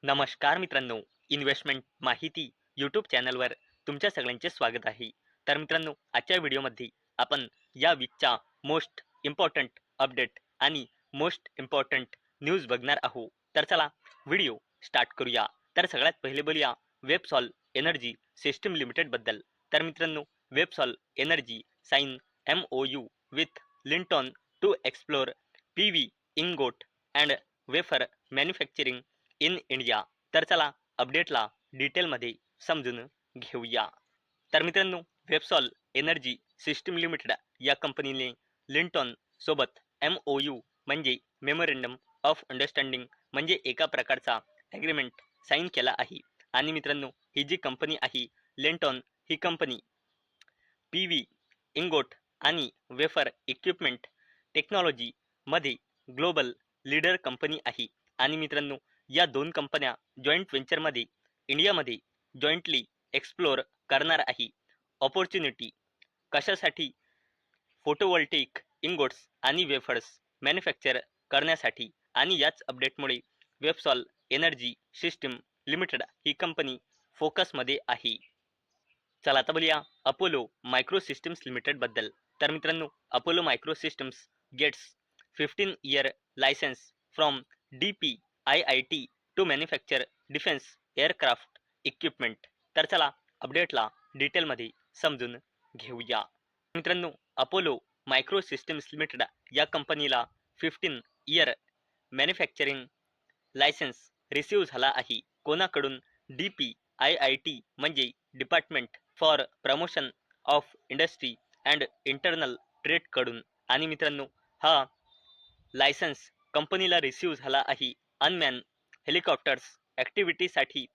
नमस्कार मित्रांनो, इन्व्हेस्टमेंट माहिती यूट्यूब चॅनलवर तुमच्या सगळ्यांचे स्वागत आहे. तर मित्रांनो, आजच्या व्हिडिओमध्ये आपण या वीकच्या मोस्ट इम्पॉर्टंट अपडेट आणि मोस्ट इम्पॉर्टंट न्यूज बघणार आहोत. तर चला व्हिडिओ स्टार्ट करूया. तर सगळ्यात पहिले बोलूया वेबसॉल एनर्जी सिस्टम लिमिटेड बद्दल. तर मित्रांनो, Websol energy sign MOU with Linton to explore PV ingot and wafer manufacturing in India. तर चला अपडेटला डिटेलमध्ये समजून घेऊया. तर मित्रांनो, वेबसॉल एनर्जी सिस्टम लिमिटेड या कंपनीने लिंटन सोबत MOU म्हणजे मेमोरेंडम ऑफ अंडरस्टँडिंग म्हणजे एका प्रकारचा ॲग्रीमेंट साईन केला आहे. आणि मित्रांनो, ही जी कंपनी आहे लिंटन, ही कंपनी PV इंगोट आणि वेफर इक्विपमेंट टेक्नॉलॉजीमध्ये ग्लोबल लीडर कंपनी आहे. आणि मित्रांनो, या दोन कंपन्या जॉईंट व्हेंचरमध्ये इंडियामध्ये जॉईंटली एक्सप्लोर करणार आहे. ऑपॉर्च्युनिटी कशासाठी? फोटोव्होल्टेइक इंगोट्स आणि वेफर्स मॅन्युफॅक्चर करण्यासाठी. आणि याच अपडेटमुळे वेबसॉल एनर्जी सिस्टम लिमिटेड ही कंपनी फोकसमध्ये आहे. चला आता बोलूया अपोलो मायक्रो सिस्टम्स लिमिटेड बद्दल. तर मित्रांनो, Apollo micro Systems gets 15-year licence from DPIIT to manufacture defence aircraft equipment. तर चला अपडेटला डिटेलमध्ये समजून घेऊया. मित्रांनो, अपोलो मायक्रो सिस्टम्स लिमिटेड या कंपनीला 15-year मॅन्युफॅक्चरिंग लायसन्स रिसीव्ह झाला आहे. कोणाकडून? DPIIT म्हणजे department for promotion of industry and internal trade कडून. आणि मित्रांनो, हा लायसन्स कंपनीला रिसीव्ह झाला आहे अनमॅन हेलिकॉप्टर्स ॲक्टिव्हिटीसाठी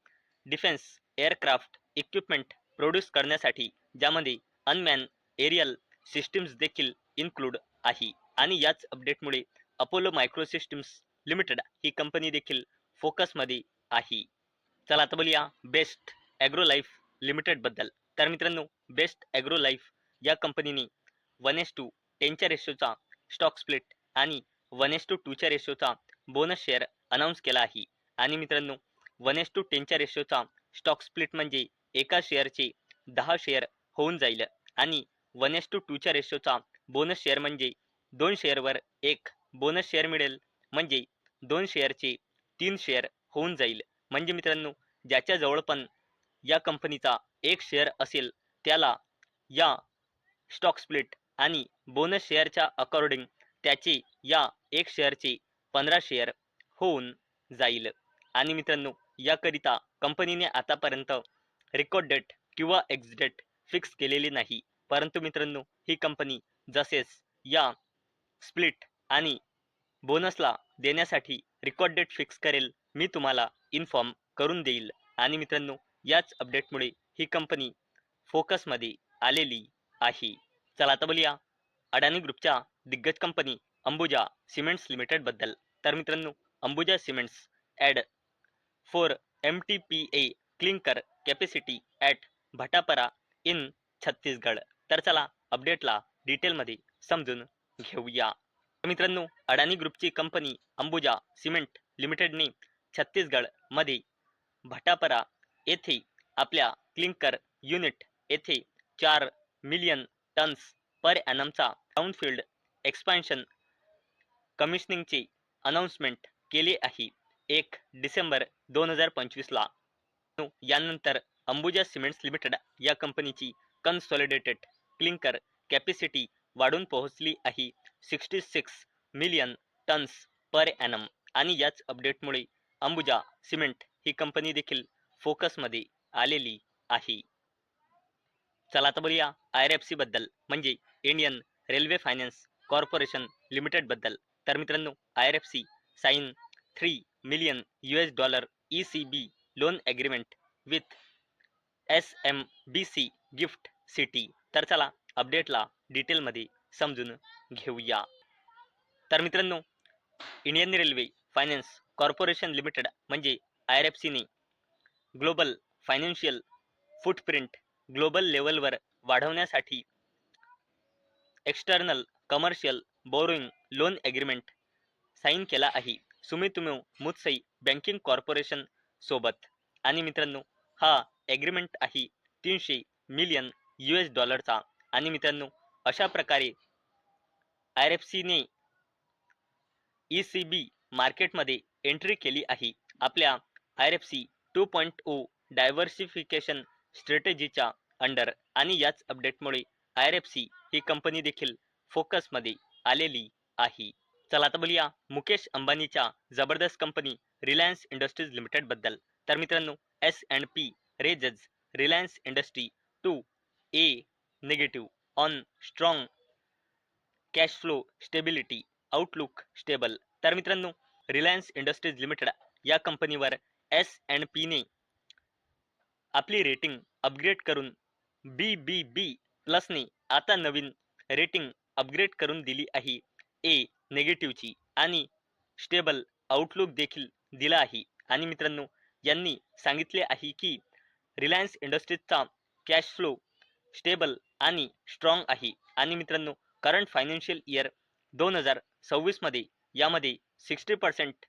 डिफेन्स एअरक्राफ्ट इक्विपमेंट प्रोड्यूस करण्यासाठी, ज्यामध्ये अनमॅन एरियल सिस्टीम्स देखील इन्क्लूड आहे. आणि याच अपडेटमुळे अपोलो मायक्रो सिस्टम्स लिमिटेड ही कंपनी देखील फोकसमध्ये आहे. चला आता बोलूया बेस्ट ॲग्रो लाईफ लिमिटेड बद्दल. तर मित्रांनो, बेस्ट ॲग्रो लाईफ या कंपनीने 1:10च्या रेशोचा स्टॉक स्प्लिट आणि 1:2च्या रेशोचा बोनस शेअर अनाऊन्स केला आहे. आणि मित्रांनो, 1:10च्या रेशोचा स्टॉक स्प्लिट म्हणजे एका शेअरचे 10 शेअर होऊन जाईल. आणि 1:2च्या रेशोचा बोनस शेअर म्हणजे 2 शेअरवर एक बोनस शेअर मिळेल, म्हणजे 2 शेअरचे 3 शेअर होऊन जाईल. म्हणजे मित्रांनो, ज्याच्या जवळ पण या कंपनीचा एक शेअर असेल त्याला या स्टॉक स्प्लिट आणि बोनस शेअरच्या अकॉर्डिंग त्याचे या एक शेअरचे 15 शेअर होऊन जाईल. आणि मित्रांनो, याकरिता कंपनीने आतापर्यंत रेकॉर्ड डेट किंवा एक्स डेट फिक्स केलेली नाही. परंतु मित्रांनो, ही कंपनी जसेच या स्प्लिट आणि बोनसला देण्यासाठी रेकॉर्ड डेट फिक्स करेल, मी तुम्हाला इन्फॉर्म करून देईल. आणि मित्रांनो, याच अपडेटमुळे ही कंपनी फोकसमध्ये आलेली आहे. चला आता बोलूया अडानी ग्रुपच्या दिग्गज कंपनी अंबुजा सिमेंट्स लिमिटेड बद्दल. तर मित्रांनो, Ambuja cements add 4 MTPA clinker capacity at Bhatapara in Chhattisgarh. तर चला अपडेटला डिटेलमध्ये समजून घेऊया. मित्रांनो, अडानी ग्रुपची कंपनी अंबुजा सिमेंट लिमिटेडने छत्तीसगडमध्ये भटापरा येथे आपल्या क्लिंकर युनिट येथे 4 मिलियन टन्स पर ॲनमचा ब्राउनफील्ड एक्सपान्शन कमिशनिंगचे अनाउन्समेंट केले आहे 1 डिसेंबर 2025ला. यानंतर अंबुजा सिमेंट्स लिमिटेड या कंपनीची कन्सॉलिडेटेड क्लिंकर कॅपॅसिटी वाढून पोहोचली आहे 66 मिलियन टन्स पर ॲनम. आणि याच अपडेटमुळे अंबुजा सिमेंट ही कंपनी देखील फोकसमध्ये आलेली आहे. चला आता बोलूया IRFC बद्दल, म्हणजे Indian Railway Finance Corporation Limited बद्दल. तर मित्रांनो, IRFC sign $3 million ECB loan agreement with SMBC GIFT City. तर चला अपडेटला डिटेलमध्ये समजून घेऊया. तर मित्रांनो, Indian Railway Finance Corporation Limited म्हणजे IRFCने ग्लोबल फायनान्शियल फुटप्रिंट ग्लोबल लेवलवर वाढवण्यासाठी external commercial borrowing loan agreement sign केला आहे. सुमितोमो मुत्सई बँकिंग कॉर्पोरेशन सोबत. आणि मित्रांनो, हा ॲग्रीमेंट आहे 300 मिलियन US डॉलरचा. आणि मित्रांनो, अशा प्रकारे RFCने ECB मार्केटमध्ये एंट्री केली आहे आपल्या RFC 2.0 डायव्हर्सिफिकेशन स्ट्रॅटेजीच्या अंडर. आणि याच अपडेटमुळे RFC ही कंपनी देखील फोकसमध्ये आलेली आहे. चला आता बोलूया मुकेश अंबानीच्या जबरदस्त कंपनी रिलायन्स इंडस्ट्रीज लिमिटेड बद्दल. तर मित्रांनो, S&P raises Reliance industry to A negative on strong cash flow stability outlook stable. तर मित्रांनो, रिलायन्स इंडस्ट्रीज लिमिटेड या कंपनीवर S&Pने आपली रेटिंग अपग्रेड करून BBB प्लसने आता नवीन रेटिंग अपग्रेड करून दिली आहे A नेगेटिव्हची. आणि स्टेबल आउटलुक देखील दिला आहे. आणि मित्रांनो, यांनी सांगितले आहे की रिलायन्स इंडस्ट्रीजचा कॅश फ्लो स्टेबल आणि स्ट्रॉंग आहे. आणि मित्रांनो, करंट फायनान्शियल इयर 2026 मध्ये यामध्ये 60%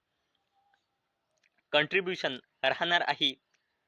कंट्रीब्युशन राहणार आहे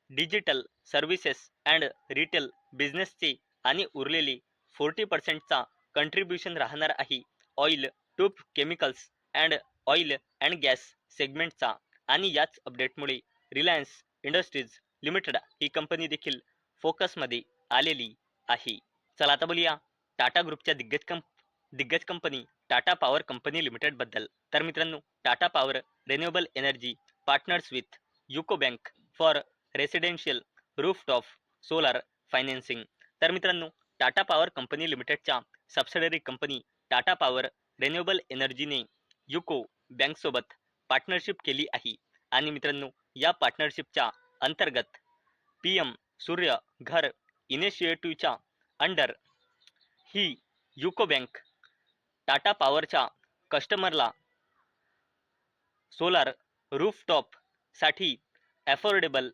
डिजिटल सर्व्हिसेस अँड रिटेल बिझनेसचे. आणि उरलेले 40%चा कंट्रीब्युशन राहणार आहे oil to chemicals and oil and gas सेगमेंटचा. आणि याच अपडेटमुळे रिलायन्स इंडस्ट्रीज लिमिटेड ही कंपनी देखील फोकसमध्ये आलेली आहे. चला आता बोलूया टाटा ग्रुपच्या दिग्गज कंपनी टाटा पॉवर कंपनी लिमिटेड बद्दल. तर मित्रांनो, Tata power renewable energy partners with UCO bank for residential rooftop solar financing. तर मित्रांनो, टाटा पॉवर कंपनी लिमिटेडच्या subsidiary company Tata power renewable एनर्जीने युको बँकसोबत पार्टनरशिप केली आहे. आणि मित्रांनो, या पार्टनरशिपच्या अंतर्गत PM सूर्य घर इनिशिएटिव्हच्या अंडर ही युको बँक टाटा पॉवरच्या कस्टमरला सोलार रूफटॉप साठी अफोर्डेबल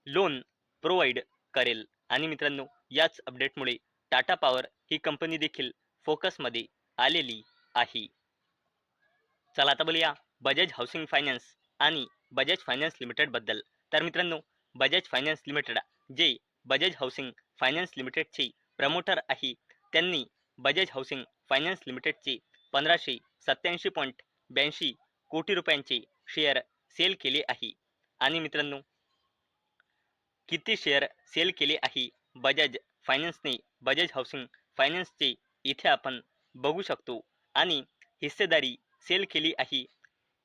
लोन प्रोव्हाइड करेल. आणि मित्रांनो, याच अपडेटमुळे टाटा पॉवर ही कंपनी देखील फोकसमध्ये आलेली आहे. चला आता बोलूया बजाज हाऊसिंग फायनान्स आणि बजाज फायनान्स लिमिटेड बद्दल. तर मित्रांनो, बजाज फायनान्स लिमिटेड जे बजाज हाऊसिंग फायनान्स लिमिटेडचे प्रमोटर आहे, त्यांनी बजाज हाऊसिंग फायनान्स लिमिटेडचे 1587.82 कोटी रुपयांचे शेअर सेल केले आहे. आणि मित्रांनो, किती शेअर सेल केले आहे बजाज फायनान्सने बजाज हाऊसिंग फायनान्सचे इथे आपण बघू शकतो. आणि हिस्सेदारी सेल केली आहे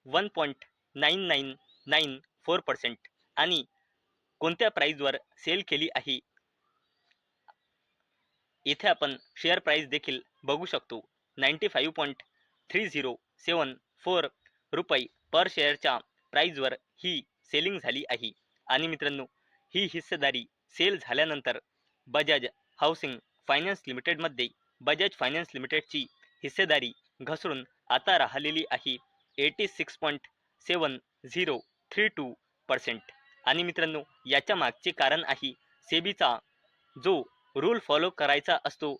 1.9994%. आणि कोणत्या प्राइसवर सेल केली आहे इथे आपण शेअर प्राइस देखील बघू शकतो. 95.3074 रुपये पर शेअरच्या प्राइसवर ही सेलिंग झाली आहे. आणि मित्रांनो, ही हिस्सेदारी सेल झाल्यानंतर बजाज हाऊसिंग फायनान्स लिमिटेडमध्ये बजाज फायनान्स लिमिटेडची हिस्सेदारी घसरून आता राहिलेली आहे 86.7032%. आणि मित्रांनो, याच्या मागचे कारण आहे सेबीचा जो रूल फॉलो करायचा असतो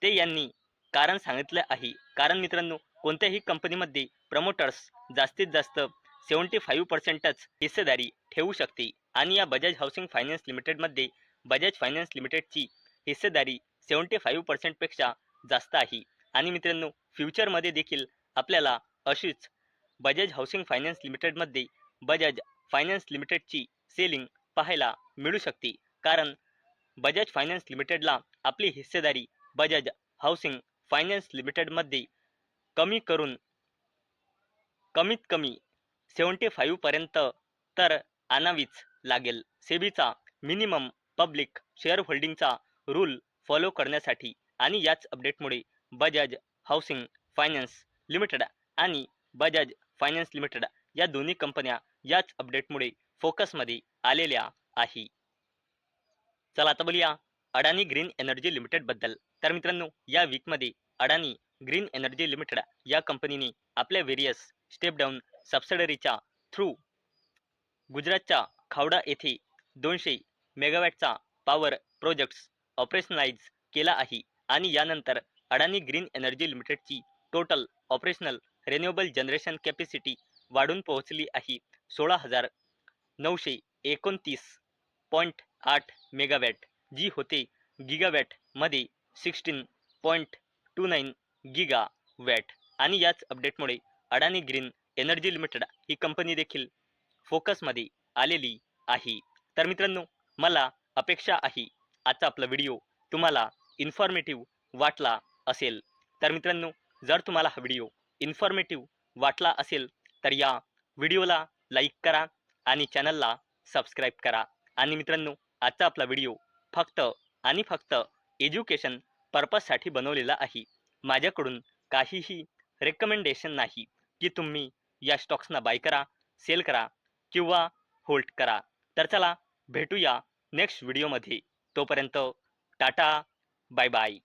ते यांनी कारण सांगितलं आहे. कारण मित्रांनो, कोणत्याही कंपनीमध्ये प्रमोटर्स जास्तीत जास्त 75%च हिस्सेदारी ठेवू शकते. आणि या बजाज हाऊसिंग फायनान्स लिमिटेडमध्ये बजाज फायनान्स लिमिटेडची हिस्सेदारी 75% पेक्षा जास्त आहे. आणि मित्रांनो, फ्युचरमध्ये देखील आपल्याला अशीच बजाज हाऊसिंग फायनान्स लिमिटेडमध्ये बजाज फायनान्स लिमिटेडची सेलिंग पाहायला मिळू शकते. कारण बजाज फायनान्स लिमिटेडला आपली हिस्सेदारी बजाज हाऊसिंग फायनान्स लिमिटेडमध्ये कमी करून कमीत कमी 75 पर्यंत तर आणावीच लागेल सेबीचा मिनिमम पब्लिक शेअर होल्डिंगचा रूल फॉलो करण्यासाठी. आणि याच अपडेटमुळे बजाज हाऊसिंग फायनान्स लिमिटेड आणि बजाज फायनान्स लिमिटेड या दोन्ही कंपन्या याच अपडेटमुळे फोकसमध्ये आलेल्या आहे. चला आता बोलूया अडानी ग्रीन एनर्जी लिमिटेड बद्दल. तर मित्रांनो, या वीकमध्ये अडानी ग्रीन एनर्जी लिमिटेड या कंपनीने आपल्या वेरियस स्टेप डाऊन सबसिडरीच्या थ्रू गुजरातच्या खावडा येथे 200 मेगावॅटचा पॉवर प्रोजेक्ट्स ऑपरेशनलाइज केला आहे. आणि यानंतर अडानी ग्रीन एनर्जी लिमिटेडची total operational renewable generation capacity वाढून पोहोचली आहे 16,900 29.8 मेगावॅट, जी होते गिगावॅटमध्ये 16.29 गिगावॅट. आणि याच अपडेटमुळे अडानी ग्रीन एनर्जी लिमिटेड ही कंपनी देखील फोकसमध्ये आलेली आहे. तर मित्रांनो, मला अपेक्षा आहे आजचा आपला व्हिडिओ तुम्हाला इन्फॉर्मेटिव्ह वाटला असेल. तर मित्रांनो, जर तुम्हाला हा व्हिडिओ इन्फॉर्मेटिव्ह वाटला असेल तर या व्हिडिओला लाईक करा आणि चॅनलला सबस्क्राईब करा. आणि मित्रांनो, आजचा आपला व्हिडिओ फक्त आणि फक्त एज्युकेशन पर्पजसाठी बनवलेला आहे. माझ्याकडून काहीही रेकमेंडेशन नाही की तुम्ही या स्टॉक्सना बाय करा, सेल करा किंवा होल्ड करा. तर चला भेटूया नेक्स्ट व्हिडिओमध्ये. तोपर्यंत टाटा, बाय बाय.